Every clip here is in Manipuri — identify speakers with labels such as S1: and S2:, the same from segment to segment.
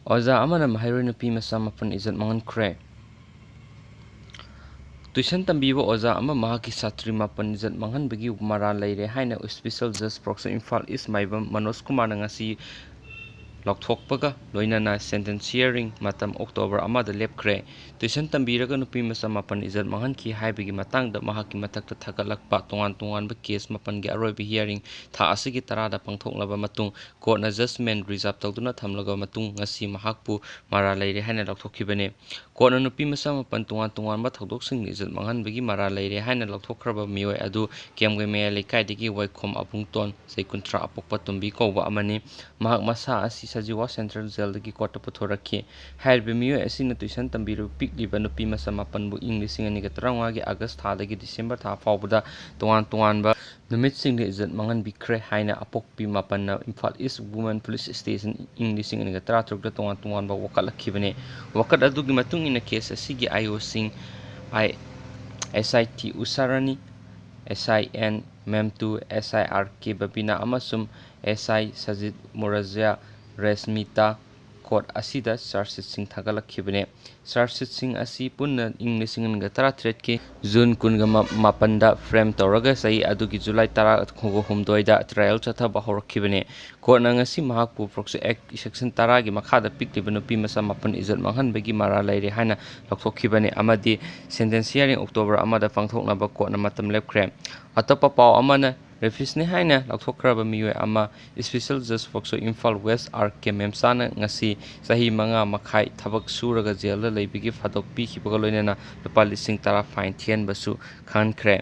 S1: ꯑꯣꯖꯥ ꯑꯃꯅ ꯃꯍꯩꯔꯣꯏ ꯅꯨꯄꯤ ꯃꯆꯥ 7 ꯏꯖꯠ ꯃꯥꯡꯍꯟꯈ꯭ꯔꯦ꯫ ꯇꯨꯏꯁꯟ ꯇꯝꯕꯤꯕ ꯑꯣꯖꯥ ꯑꯃ ꯃꯍꯥꯛꯀꯤ ꯁꯥꯇ꯭ꯔꯤ 7 ꯏꯖꯠ ꯃꯥꯡꯍꯟꯕꯒꯤ ꯃꯔꯥꯜ ꯂꯩꯔꯦ ꯍꯥꯏꯅ ꯁ꯭ꯄꯦꯁꯤꯑꯦꯜ ꯖꯖ ꯄ꯭ꯔꯣꯐꯦꯁꯔ ꯏꯝꯐꯥꯜ ꯏꯁ ꯃꯥꯏꯕꯝ ꯃꯅꯣꯖ ꯀꯨꯃꯥꯔꯅ ꯉꯁꯤ ꯂꯥꯎꯊꯣꯛꯄꯒ ꯂꯣꯏꯅꯅ ꯁꯦꯟꯇꯦꯟꯁ ꯍꯤꯌꯔꯤꯡ ꯃꯇꯝ ꯑꯣꯛꯇꯣꯕꯔ 1ꯗ ꯂꯦꯞꯈ꯭ꯔꯦ꯫ ꯇꯨꯏꯁꯟ ꯇꯝꯕꯤꯔꯒ ꯅꯨꯄꯤ ꯃꯆꯥ 7 ꯏꯖꯠ ꯃꯥꯡꯍꯟꯈꯤ ꯍꯥꯏꯕꯒꯤ ꯃꯇꯥꯡꯗ ꯃꯍꯥꯛꯀꯤ ꯃꯊꯛꯇ ꯊꯥꯒꯠꯂꯛꯄ ꯇꯣꯉꯥꯟ-ꯇꯣꯉꯥꯟꯕ ꯀꯦꯁ 7ꯒꯤ ꯑꯔꯣꯏꯕ ꯍꯤꯌꯔꯤꯡ ꯊꯥ ꯑꯁꯤꯒꯤ 10ꯗ ꯄꯥꯡꯊꯣꯛꯂꯕ ꯃꯇꯨꯡ ꯀꯣꯔꯠꯅ ꯖꯖꯃꯦꯟꯠ ꯔꯤꯖꯔꯚ ꯇꯧꯗꯨꯅ ꯊꯝꯂꯕ ꯃꯇꯨꯡ ꯉꯁꯤ ꯃꯍꯥꯛꯄꯨ ꯃꯔꯥꯜ ꯂꯩꯔꯦ ꯍꯥꯏꯅ ꯂꯥꯎꯊꯣꯛꯈꯤꯕꯅꯤ꯫ ꯀꯣꯔꯠꯅ ꯅꯨꯄꯤ ꯃꯆꯥ 7 ꯇꯣꯉꯥꯟ-ꯇꯣꯉꯥꯟꯕ ꯊꯧꯗꯣꯛꯁꯤꯡꯗ ꯏꯖꯠ ꯃꯥꯡꯍꯟꯕꯒꯤ ꯃꯔꯥꯜ ꯂꯩꯔꯦ ꯍꯥꯏꯅ ꯂꯥꯎꯊꯣꯛꯈ꯭ꯔꯕ ꯃꯤꯑꯣꯏ ꯑꯗꯨ ꯀꯦꯝꯒꯩ ꯃꯌꯥꯏ ꯂꯩꯀꯥꯏꯗꯒꯤ ꯋꯥꯏꯈꯣꯝ ꯑꯕꯨꯡꯇꯣꯟ ꯆꯍꯤ 30 ꯑꯄꯣꯛꯄ ꯇꯣꯝꯕꯤ ꯀꯧꯕ ꯑꯃꯅꯤ꯫ ꯃꯍꯥꯛ ꯃꯁꯥ ꯑꯁꯤ ꯁꯖꯤꯋꯥ ꯁꯦꯟꯇ꯭ꯔꯦꯜ ꯖꯦꯜꯗꯒꯤ ꯀꯣꯔꯠꯇ ꯄꯨꯊꯣꯔꯛꯈꯤ꯫ ꯍꯥꯏꯔꯤꯕ ꯃꯤꯑꯣꯏ ꯑꯁꯤꯅ ꯇꯨꯏꯁꯟ ꯇꯝꯕꯤꯔꯤꯕ ꯄꯤꯛꯂꯤꯕ ꯅꯨꯄꯤ ꯃꯆꯥ 7ꯕꯨ ꯏꯪ 2015ꯒꯤ ꯑꯥꯒꯁ꯭ꯠ ꯊꯥꯗꯒꯤ ꯗꯤꯁꯦꯝꯕꯔ ꯊꯥ ꯐꯥꯎꯕꯗ ꯇꯣꯉꯥꯟ-ꯇꯣꯉꯥꯟꯕ ꯅꯨꯃꯤꯠꯁꯤꯡꯗ ꯏꯖꯠ ꯃꯥꯡꯍꯟꯕꯤꯈ꯭ꯔꯦ ꯍꯥꯏꯅ ꯑꯄꯣꯛꯄꯤ 7ꯅ ꯏꯝꯐꯥꯜ ꯏꯁ ꯋꯨꯃꯦꯟ ꯄꯨꯂꯤꯁ ꯁ꯭ꯇꯦꯁꯟ ꯏꯪ 2013ꯗ ꯇꯣꯉꯥꯟ-ꯇꯣꯉꯥꯟꯕ ꯋꯥꯀꯠꯂꯛꯈꯤꯕꯅꯤ꯫ ꯋꯥꯀꯠ ꯑꯗꯨꯒꯤ ꯃꯇꯨꯡ ꯏꯟꯅ ꯀꯦꯁ ꯑꯁꯤꯒꯤ ꯑꯥꯏꯑꯣꯁꯤꯡ ꯑꯦꯁꯑꯥꯏ ꯇꯤ ꯎꯁꯥ ꯔꯥꯅꯤ, SI N Memtu, SI R K ꯕꯕꯤꯅꯥ ꯑꯃꯁꯨꯡ ꯑꯦꯁꯑꯥꯏ ꯁꯖꯤꯗ ꯃꯨꯔꯥꯖꯥ ꯔꯦꯁꯃꯤꯇꯥ ꯀꯣꯔꯠ ꯑꯁꯤꯗ ꯆꯥꯔꯖꯁꯤꯠꯁꯤꯡ ꯊꯥꯒꯠꯂꯛꯈꯤꯕꯅꯤ꯫ ꯆꯥꯔꯖꯁꯤꯠꯁꯤꯡ ꯑꯁꯤ ꯄꯨꯟꯅ ꯏꯪ 2018ꯒꯤ ꯖꯨꯟ 18ꯗ ꯐ꯭ꯔꯦꯝ ꯇꯧꯔꯒ ꯆꯍꯤ ꯑꯗꯨꯒꯤ ꯖꯨꯂꯥꯏ 18ꯗ ꯇ꯭ꯔꯥꯏꯑꯦꯜ ꯆꯠꯊꯕ ꯍꯧꯔꯛꯈꯤꯕꯅꯤ꯫ ꯀꯣꯔꯠꯅ ꯉꯁꯤ ꯃꯍꯥꯛꯄꯨ ꯄꯣꯛꯁꯣ ꯑꯦꯛꯠ ꯁꯦꯛꯁꯟ 10ꯒꯤ ꯃꯈꯥꯗ ꯄꯤꯛꯂꯤꯕ ꯅꯨꯄꯤ ꯃꯆꯥ 7 ꯏꯖꯠ ꯃꯥꯡꯍꯟꯕꯒꯤ ꯃꯔꯥꯜ ꯂꯩꯔꯦ ꯍꯥꯏꯅ ꯂꯥꯎꯊꯣꯛꯈꯤꯕꯅꯤ ꯑꯃꯗꯤ ꯁꯦꯟꯇꯦꯟꯁ ꯍꯤꯌꯔꯤꯡ ꯑꯣꯛꯇꯣꯕꯔ 1ꯗ ꯄꯥꯡꯊꯣꯛꯅꯕ ꯀꯣꯔꯠꯅ ꯃꯇꯝ ꯂꯦꯞꯈ꯭ꯔꯦ꯫ ꯑꯇꯣꯞꯄ ꯄꯥꯎ ꯑꯃꯅ ꯔꯦꯄꯤꯁ꯭ꯠꯅꯤ ꯍꯥꯏꯅ ꯂꯥꯎꯊꯣꯛꯈ꯭ꯔꯕ ꯃꯤꯑꯣꯏ ꯑꯃ ꯁ꯭ꯄꯦꯁꯤꯑꯦꯜ ꯖꯖ ꯄꯣꯛꯁꯣ ꯏꯝꯐꯥꯜ ꯋꯦꯁ꯭ꯠ ꯑꯥꯔ ꯀꯦ ꯃꯦꯝꯆꯥꯅ ꯉꯁꯤ ꯆꯍꯤ 5.5 ꯊꯕꯛ ꯁꯨꯔꯒ ꯖꯦꯜꯗ ꯂꯩꯕꯒꯤ ꯐꯥꯗꯣꯛ ꯄꯤꯈꯤꯕꯒ ꯂꯣꯏꯅꯅ ꯂꯨꯄꯥ 10,000 ꯐꯥꯏꯟ ꯊꯤꯍꯟꯕꯁꯨ ꯈꯪꯍꯟꯈ꯭ꯔꯦ꯫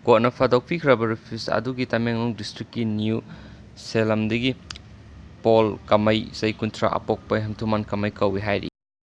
S1: ꯀꯣꯔꯠꯅ ꯐꯥꯗꯣꯛ ꯄꯤꯈ꯭ꯔꯕ ꯔꯦꯄꯤꯁ꯭ꯠ ꯑꯗꯨꯗꯤ ꯇꯃꯦꯡꯂꯣꯡ ꯗꯤꯁꯇ꯭ꯔꯤꯛꯀꯤ ꯅ꯭ꯌꯨ ꯁꯦꯂꯝꯗꯒꯤ ꯄꯣꯜ ꯀꯥꯃꯩ ꯆꯍꯤ 30 ꯑꯄꯣꯛꯄ ꯍꯦꯝꯊꯨꯃꯥꯟ ꯀꯥꯃꯩ ꯀꯧꯏ ꯍꯥꯏꯔꯤ꯫